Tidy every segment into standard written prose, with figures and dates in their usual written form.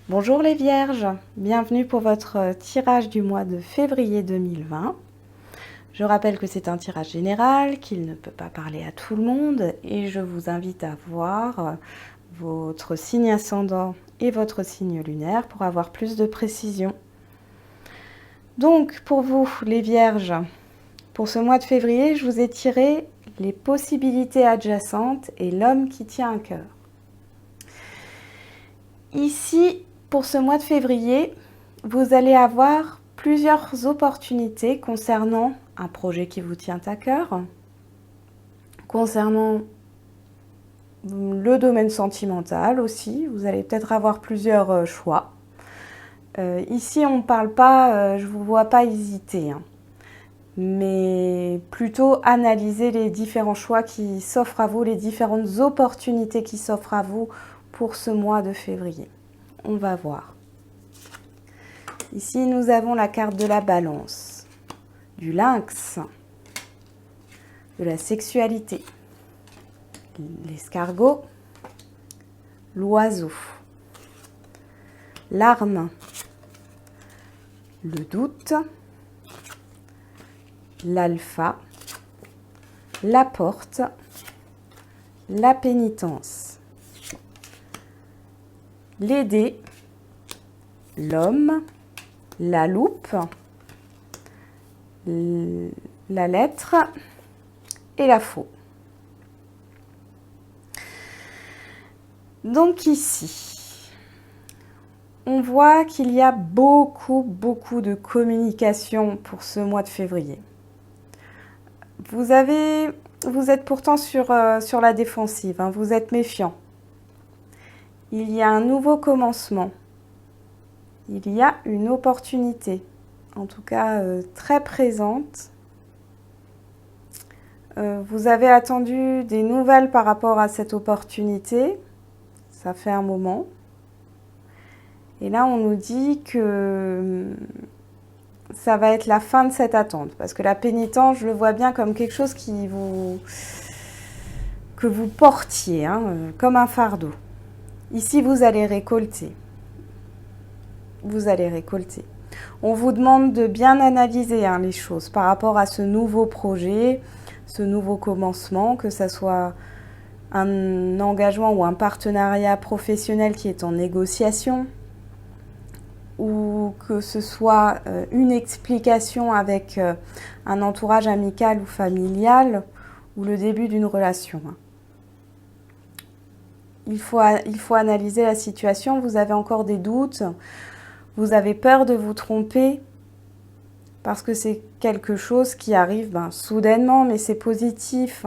Bonjour les Vierges, bienvenue pour votre tirage du mois de février 2020. Je rappelle que c'est un tirage général, qu'il ne peut pas parler à tout le monde et je vous invite à voir votre signe ascendant et votre signe lunaire pour avoir plus de précision. Donc pour vous les Vierges, pour ce mois de février, je vous ai tiré les possibilités adjacentes et l'homme qui tient un cœur. Ici, pour ce mois de février, vous allez avoir plusieurs opportunités concernant un projet qui vous tient à cœur, concernant le domaine sentimental aussi. Vous allez peut-être avoir plusieurs choix. Ici, on ne parle pas, je ne vous vois pas hésiter, mais plutôt analyser les différents choix qui s'offrent à vous, les différentes opportunités qui s'offrent à vous pour ce mois de février. On va voir. Ici, nous avons la carte de la balance, du lynx, de la sexualité, l'escargot, l'oiseau, l'arme, le doute, l'alpha, la porte, la pénitence, les dés, l'homme, la loupe, la lettre et la faux. Donc ici, on voit qu'il y a beaucoup de communication pour ce mois de février. Vous êtes pourtant sur la défensive, vous êtes méfiant. Il y a un nouveau commencement. Il y a une opportunité, en tout cas très présente. Vous avez attendu des nouvelles par rapport à cette opportunité. Ça fait un moment. Et là, on nous dit que ça va être la fin de cette attente. Parce que la pénitence, je le vois bien comme quelque chose que vous portiez, comme un fardeau. Ici, vous allez récolter. Vous allez récolter. On vous demande de bien analyser les choses par rapport à ce nouveau projet, ce nouveau commencement, que ce soit un engagement ou un partenariat professionnel qui est en négociation, ou que ce soit une explication avec un entourage amical ou familial, ou le début d'une relation. Il faut analyser la situation, vous avez encore des doutes, vous avez peur de vous tromper parce que c'est quelque chose qui arrive soudainement, mais c'est positif.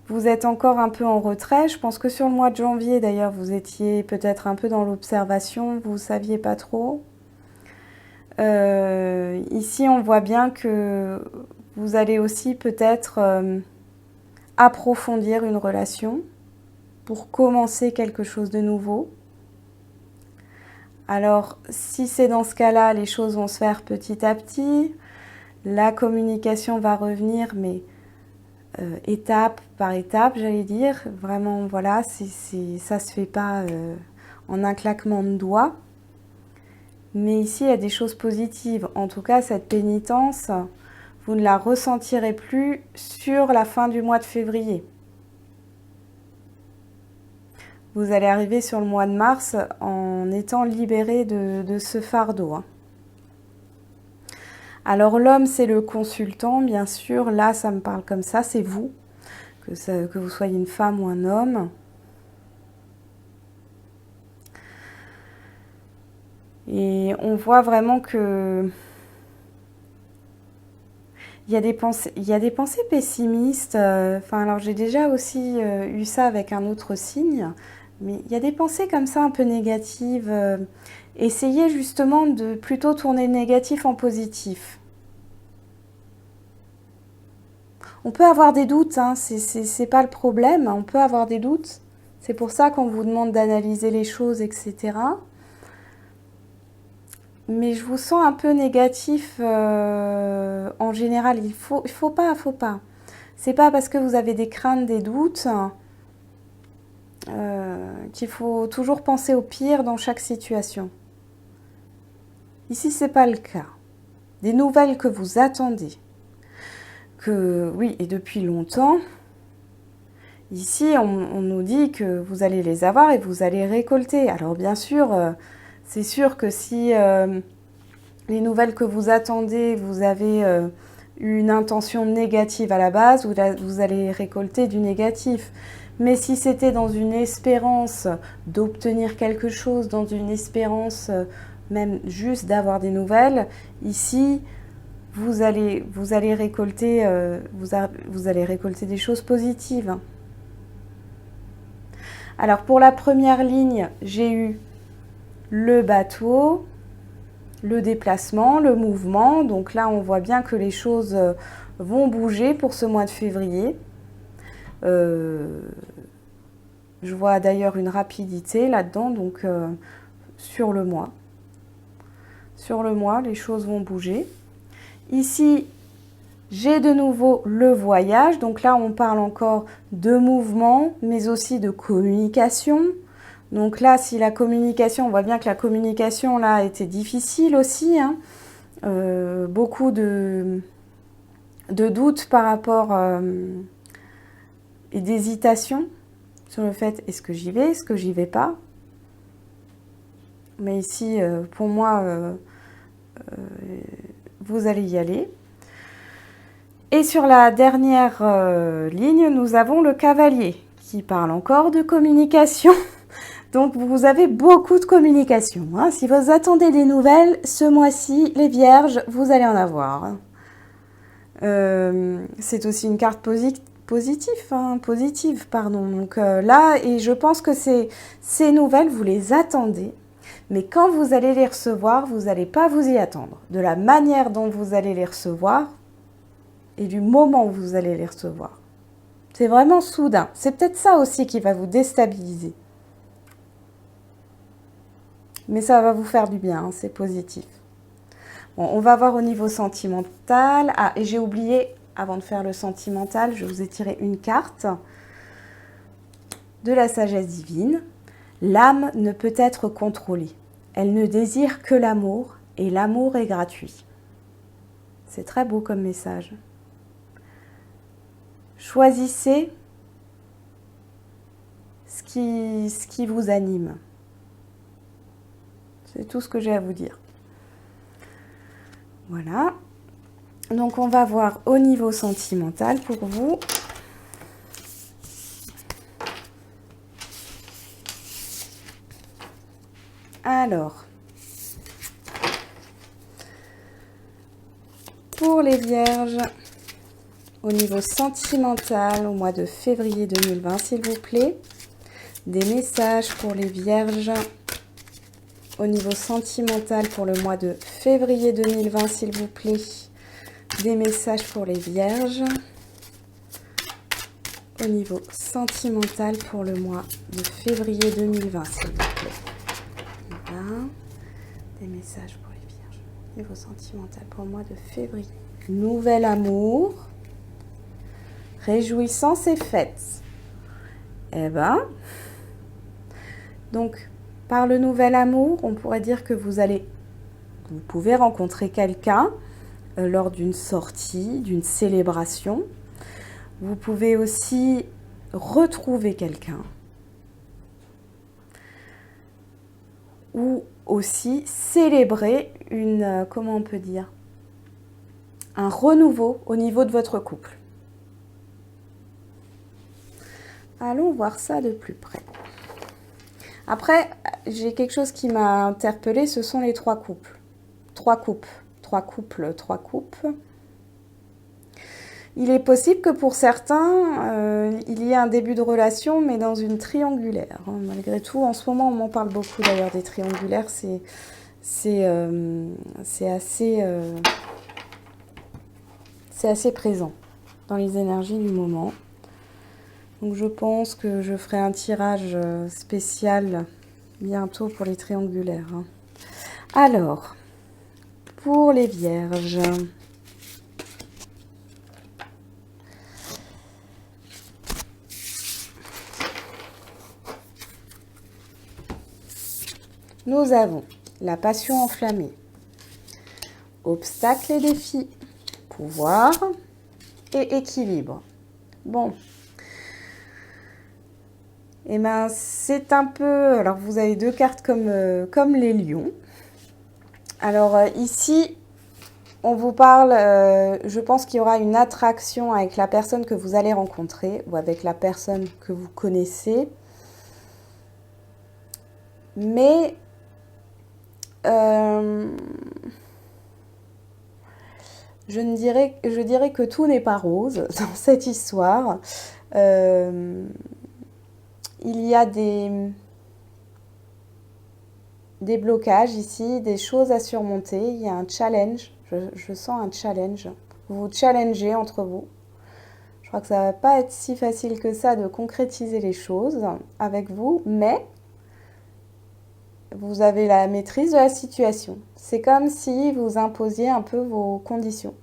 Vous êtes encore un peu en retrait. Je pense que sur le mois de janvier, d'ailleurs, vous étiez peut-être un peu dans l'observation, vous ne saviez pas trop. Ici, on voit bien que vous allez aussi peut-être approfondir une relation pour commencer quelque chose de nouveau. Alors, si c'est dans ce cas-là, les choses vont se faire petit à petit. La communication va revenir, mais étape par étape, j'allais dire. Vraiment, voilà, ça ne se fait pas en un claquement de doigts. Mais ici, il y a des choses positives. En tout cas, cette pénitence, vous ne la ressentirez plus sur la fin du mois de février. Vous allez arriver sur le mois de mars en étant libéré de ce fardeau. Alors l'homme, c'est le consultant, bien sûr. Là, ça me parle comme ça, c'est vous. Que vous soyez une femme ou un homme. Et on voit vraiment que il y a des pensées pessimistes. Alors j'ai déjà aussi eu ça avec un autre signe. Mais il y a des pensées comme ça un peu négatives. Essayez justement de plutôt tourner le négatif en positif. On peut avoir des doutes, c'est pas le problème, on peut avoir des doutes. C'est pour ça qu'on vous demande d'analyser les choses, etc. Mais je vous sens un peu négatif en général. Il faut pas. C'est pas parce que vous avez des craintes, des doutes qu'il faut toujours penser au pire dans chaque situation. Ici, ce n'est pas le cas. Des nouvelles que vous attendez, oui, et depuis longtemps, ici, on nous dit que vous allez les avoir et vous allez récolter. Alors bien sûr, c'est sûr que si les nouvelles que vous attendez, vous avez une intention négative à la base, vous allez récolter du négatif. Mais si c'était dans une espérance d'obtenir quelque chose, dans une espérance même juste d'avoir des nouvelles, ici, vous allez récolter des choses positives. Alors pour la première ligne, j'ai eu le bateau, le déplacement, le mouvement. Donc là, on voit bien que les choses vont bouger pour ce mois de février. Je vois d'ailleurs une rapidité là-dedans, donc sur le mois. Sur le mois, les choses vont bouger. Ici, j'ai de nouveau le voyage. Donc là, on parle encore de mouvement, mais aussi de communication. Donc là, si la communication, on voit bien que la communication là a été difficile aussi. Hein. Beaucoup de doutes par rapport et d'hésitation sur le fait est-ce que j'y vais, est-ce que j'y vais pas. Mais ici, pour moi, vous allez y aller. Et sur la dernière ligne, nous avons le cavalier qui parle encore de communication. Donc, vous avez beaucoup de communication. Hein. Si vous attendez des nouvelles, ce mois-ci, les vierges, vous allez en avoir. C'est aussi une carte positive, pardon. Donc là, et je pense que ces nouvelles, vous les attendez. Mais quand vous allez les recevoir, vous n'allez pas vous y attendre. De la manière dont vous allez les recevoir et du moment où vous allez les recevoir. C'est vraiment soudain. C'est peut-être ça aussi qui va vous déstabiliser. Mais ça va vous faire du bien, hein, c'est positif. Bon, on va voir au niveau sentimental. Ah, et j'ai oublié, avant de faire le sentimental, je vous ai tiré une carte de la sagesse divine. L'âme ne peut être contrôlée. Elle ne désire que l'amour et l'amour est gratuit. C'est très beau comme message. Choisissez ce qui vous anime. C'est tout ce que j'ai à vous dire. Voilà. Donc, on va voir au niveau sentimental pour vous. Alors, pour les vierges, au niveau sentimental, au mois de février 2020, s'il vous plaît, des messages pour les vierges. Au niveau sentimental pour le mois de février 2020, s'il vous plaît, des messages pour les vierges. Au niveau sentimental pour le mois de février 2020, s'il vous plaît. Voilà. Des messages pour les vierges. Au niveau sentimental pour le mois de février. Nouvel amour. Réjouissance et fête. Eh ben, donc, par le nouvel amour, on pourrait dire que vous pouvez rencontrer quelqu'un lors d'une sortie, d'une célébration. Vous pouvez aussi retrouver quelqu'un. Ou aussi célébrer comment on peut dire, un renouveau au niveau de votre couple. Allons voir ça de plus près. Après, j'ai quelque chose qui m'a interpellée, ce sont les trois couples. Trois couples. Il est possible que pour certains, il y ait un début de relation, mais dans une triangulaire. Hein. Malgré tout, en ce moment, on m'en parle beaucoup d'ailleurs des triangulaires. C'est assez présent dans les énergies du moment. Donc je pense que je ferai un tirage spécial bientôt pour les triangulaires. Hein. Alors, pour les vierges. Nous avons la passion enflammée, obstacles et défis, pouvoir et équilibre. Bon. Et bien, c'est un peu... Alors, vous avez deux cartes comme les lions. Alors, ici, on vous parle... je pense qu'il y aura une attraction avec la personne que vous allez rencontrer ou avec la personne que vous connaissez. Mais... je dirais que tout n'est pas rose dans cette histoire. Il y a des blocages ici, des choses à surmonter. Il y a un challenge. Je sens un challenge. Vous vous challengez entre vous. Je crois que ça ne va pas être si facile que ça de concrétiser les choses avec vous, mais vous avez la maîtrise de la situation. C'est comme si vous imposiez un peu vos conditions.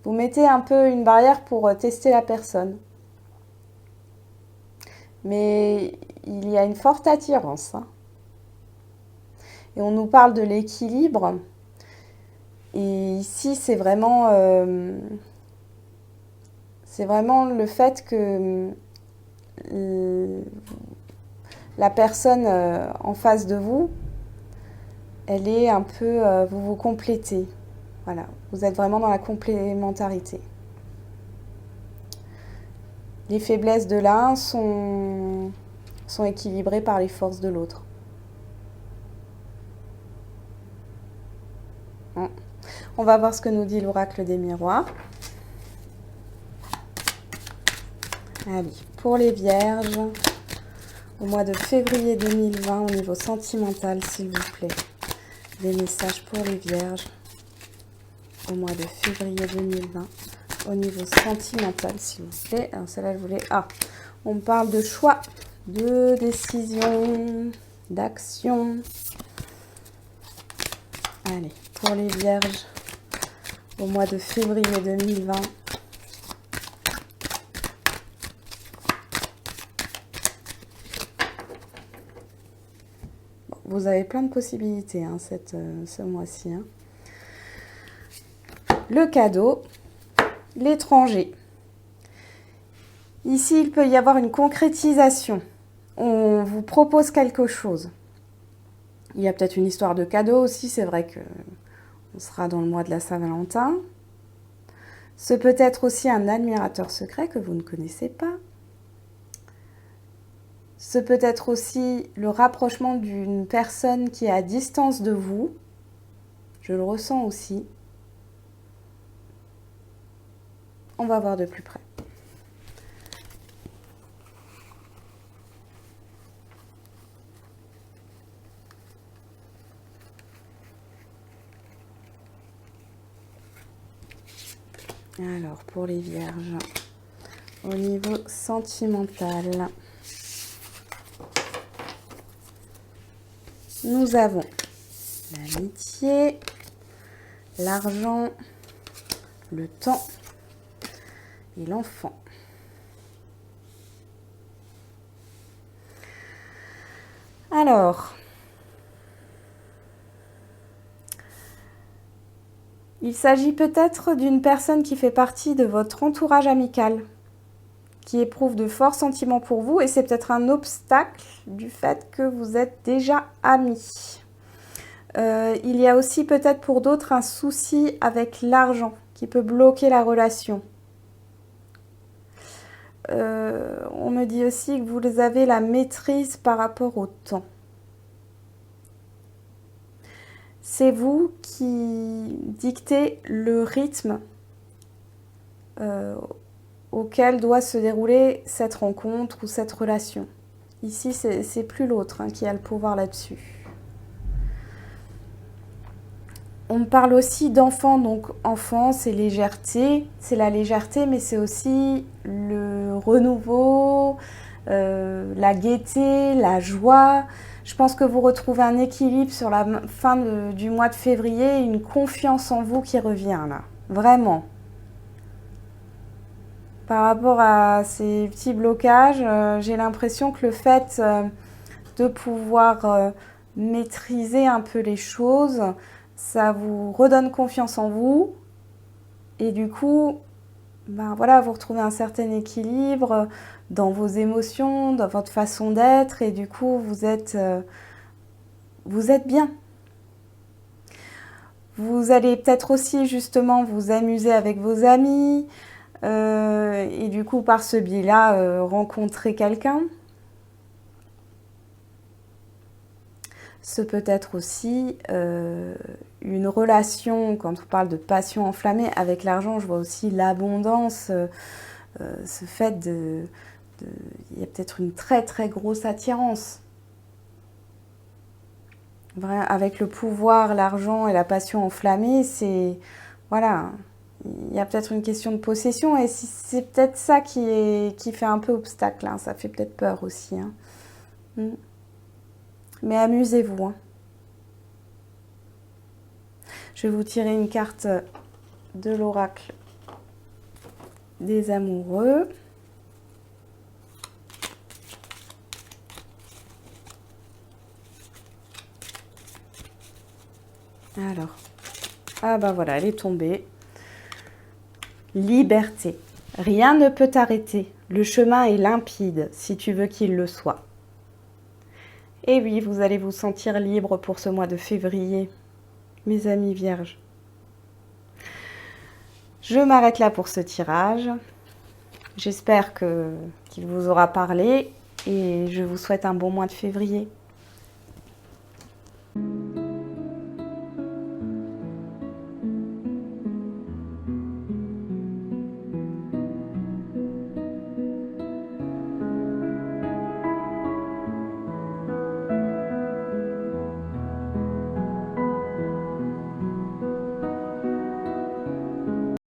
Vous mettez un peu une barrière pour tester la personne. Mais il y a une forte attirance. Hein. Et on nous parle de l'équilibre. Et ici, c'est vraiment le fait que la personne en face de vous, elle est un peu... vous vous complétez. Voilà, vous êtes vraiment dans la complémentarité. Les faiblesses de l'un sont équilibrées par les forces de l'autre. On va voir ce que nous dit l'oracle des miroirs. Allez, pour les vierges, au mois de février 2020, au niveau sentimental, s'il vous plaît. Des messages pour les vierges, au mois de février 2020, au niveau sentimental, s'il vous plaît. Alors celle-là, je voulais... Ah, on parle de choix, de décision, d'action. Allez, pour les vierges, au mois de février 2020. Bon, vous avez plein de possibilités hein, ce mois-ci. Hein. Le cadeau, l'étranger. Ici, il peut y avoir une concrétisation. On vous propose quelque chose. Il y a peut-être une histoire de cadeau aussi, c'est vrai que on sera dans le mois de la Saint-Valentin. Ce peut être aussi un admirateur secret que vous ne connaissez pas. Ce peut être aussi le rapprochement d'une personne qui est à distance de vous. Je le ressens aussi. On va voir de plus près. Alors, pour les vierges, au niveau sentimental, nous avons l'amitié, l'argent, le temps et l'enfant. Alors, il s'agit peut-être d'une personne qui fait partie de votre entourage amical, qui éprouve de forts sentiments pour vous, et c'est peut-être un obstacle du fait que vous êtes déjà amis. Il y a aussi peut-être pour d'autres un souci avec l'argent qui peut bloquer la relation. On me dit aussi que vous avez la maîtrise par rapport au temps. C'est vous qui dictez le rythme auquel doit se dérouler cette rencontre ou cette relation. Ici, c'est plus l'autre hein, qui a le pouvoir là-dessus. On me parle aussi d'enfant, donc enfant, c'est légèreté, c'est la légèreté, mais c'est aussi le renouveau, la gaieté, la joie. Je pense que vous retrouvez un équilibre sur la fin du mois de février, une confiance en vous qui revient là, vraiment. Par rapport à ces petits blocages, j'ai l'impression que le fait de pouvoir maîtriser un peu les choses. Ça vous redonne confiance en vous. Et du coup, ben voilà, vous retrouvez un certain équilibre dans vos émotions, dans votre façon d'être. Et du coup, vous êtes bien. Vous allez peut-être aussi justement vous amuser avec vos amis. Et du coup, par ce biais-là, rencontrer quelqu'un. Ce peut être aussi une relation, quand on parle de passion enflammée, avec l'argent, je vois aussi l'abondance, ce fait il y a peut-être une très très grosse attirance. Avec le pouvoir, l'argent et la passion enflammée, c'est... Voilà, il y a peut-être une question de possession et c'est peut-être ça qui fait un peu obstacle, hein, ça fait peut-être peur aussi. Hein. Mais amusez-vous. Hein. Je vais vous tirer une carte de l'oracle des amoureux. Alors, ah ben voilà, elle est tombée. Liberté. Rien ne peut t'arrêter. Le chemin est limpide si tu veux qu'il le soit. Et oui, vous allez vous sentir libre pour ce mois de février, mes amis vierges. Je m'arrête là pour ce tirage. J'espère qu'il vous aura parlé et je vous souhaite un bon mois de février.